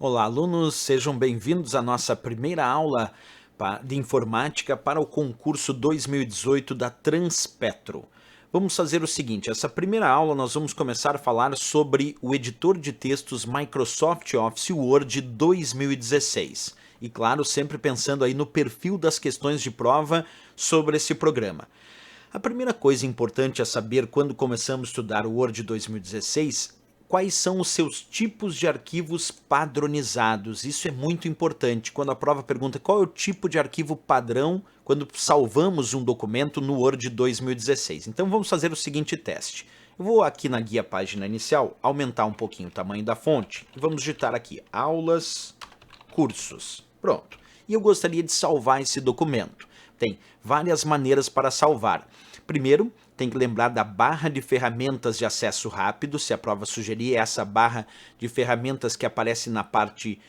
Olá, alunos, sejam bem-vindos à nossa primeira aula de informática para o concurso 2018 da Transpetro. Vamos fazer o seguinte, essa primeira aula nós vamos começar a falar sobre o editor de textos Microsoft Office Word 2016. E claro, sempre pensando aí no perfil das questões de prova sobre esse programa. A primeira coisa importante a saber quando começamos a estudar o Word 2016, quais são os seus tipos de arquivos padronizados. Isso é muito importante. Quando a prova pergunta qual é o tipo de arquivo padrão quando salvamos um documento no Word 2016. Então vamos fazer o seguinte teste. Eu vou aqui na guia página inicial aumentar um pouquinho o tamanho da fonte e vamos digitar aqui aulas, cursos. Pronto. E eu gostaria de salvar esse documento. Tem várias maneiras para salvar. Primeiro, tem que lembrar da barra de ferramentas de acesso rápido, se a prova sugerir essa barra de ferramentas que aparece na parte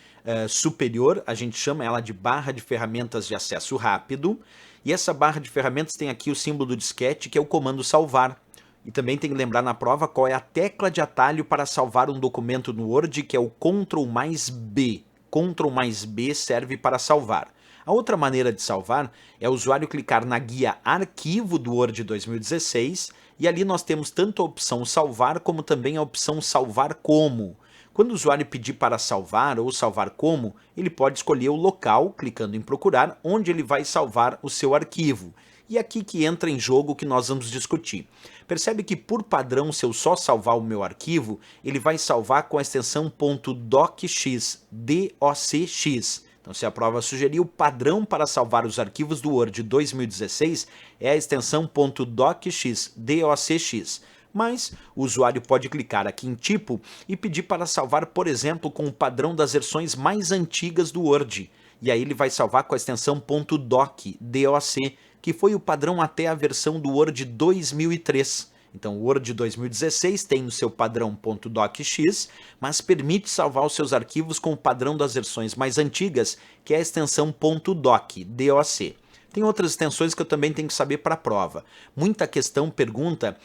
superior, a gente chama ela de barra de ferramentas de acesso rápido, e essa barra de ferramentas tem aqui o símbolo do disquete, que é o comando salvar. E também tem que lembrar na prova qual é a tecla de atalho para salvar um documento no Word, que é o Ctrl mais B. Ctrl mais B serve para salvar. A outra maneira de salvar é o usuário clicar na guia Arquivo do Word 2016 e ali nós temos tanto a opção Salvar como também a opção Salvar Como. Quando o usuário pedir para salvar ou salvar como, ele pode escolher o local, clicando em procurar, onde ele vai salvar o seu arquivo. E é aqui que entra em jogo o que nós vamos discutir. Percebe que por padrão, se eu só salvar o meu arquivo, ele vai salvar com a extensão .docx, D-O-C-X. Então, se a prova sugerir, o padrão para salvar os arquivos do Word 2016 é a extensão .docx, D-O-C-X. Mas o usuário pode clicar aqui em tipo e pedir para salvar, por exemplo, com o padrão das versões mais antigas do Word. E aí ele vai salvar com a extensão .doc, D-O-C, que foi o padrão até a versão do Word 2003. Então o Word 2016 tem o seu padrão .docx, mas permite salvar os seus arquivos com o padrão das versões mais antigas, que é a extensão .doc, DOC. Tem outras extensões que eu também tenho que saber para a prova. Muita questão pergunta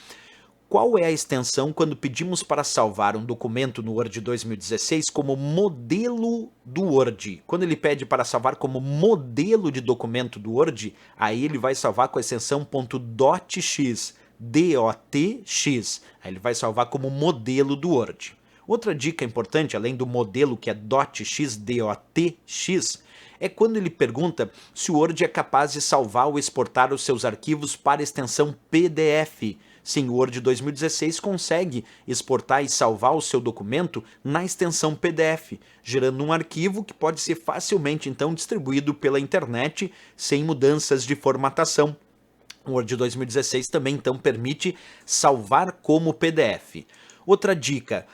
qual é a extensão quando pedimos para salvar um documento no Word 2016 como modelo do Word. Quando ele pede para salvar como modelo de documento do Word, aí ele vai salvar com a extensão .dotx, DOTX. Aí ele vai salvar como modelo do Word. Outra dica importante, além do modelo que é .dotx, DOTX, é quando ele pergunta se o Word é capaz de salvar ou exportar os seus arquivos para a extensão PDF. Sim, o Word 2016 consegue exportar e salvar o seu documento na extensão PDF, gerando um arquivo que pode ser facilmente então distribuído pela internet sem mudanças de formatação. O Word 2016 também então permite salvar como PDF. Outra dica,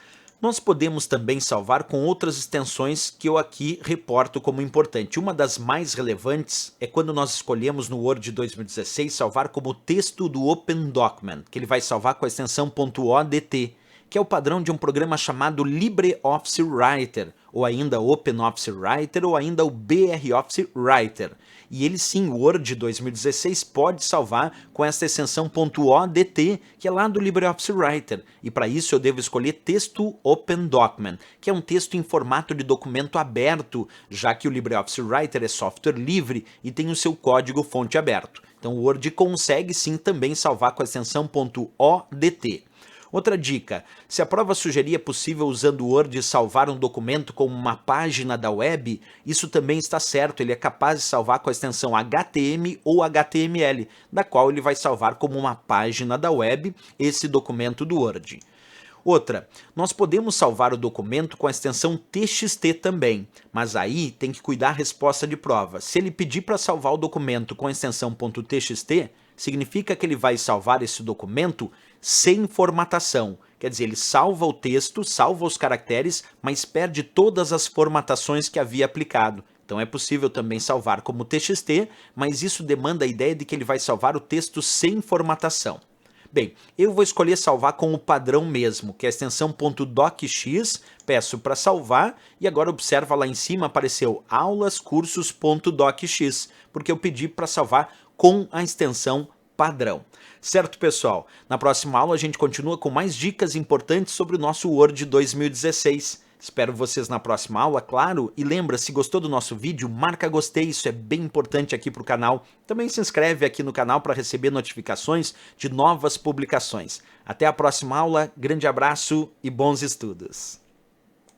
nós podemos também salvar com outras extensões que eu aqui reporto como importante. Uma das mais relevantes é quando nós escolhemos no Word 2016 salvar como texto do Open Document, que ele vai salvar com a extensão .odt, que é o padrão de um programa chamado LibreOffice Writer, ou ainda OpenOffice Writer, ou ainda o BROffice Writer. E ele sim, o Word 2016 pode salvar com essa extensão .odt, que é lá do LibreOffice Writer. E para isso eu devo escolher texto Open Document, que é um texto em formato de documento aberto, já que o LibreOffice Writer é software livre e tem o seu código fonte aberto. Então o Word consegue sim também salvar com a extensão .odt. Outra dica, se a prova sugerir é possível usando o Word salvar um documento como uma página da web, isso também está certo, ele é capaz de salvar com a extensão HTML ou HTML, da qual ele vai salvar como uma página da web esse documento do Word. Outra, nós podemos salvar o documento com a extensão TXT também, mas aí tem que cuidar a resposta de prova. Se ele pedir para salvar o documento com a extensão .txt, significa que ele vai salvar esse documento sem formatação. Quer dizer, ele salva o texto, salva os caracteres, mas perde todas as formatações que havia aplicado. Então é possível também salvar como TXT, mas isso demanda a ideia de que ele vai salvar o texto sem formatação. Bem, eu vou escolher salvar com o padrão mesmo, que é a extensão .docx, peço para salvar e agora observa lá em cima apareceu aulas cursos.docx, porque eu pedi para salvar com a extensão padrão. Certo, pessoal? Na próxima aula a gente continua com mais dicas importantes sobre o nosso Word 2016. Espero vocês na próxima aula, claro. E lembra, se gostou do nosso vídeo, marca gostei, isso é bem importante aqui para o canal. Também se inscreve aqui no canal para receber notificações de novas publicações. Até a próxima aula, grande abraço e bons estudos!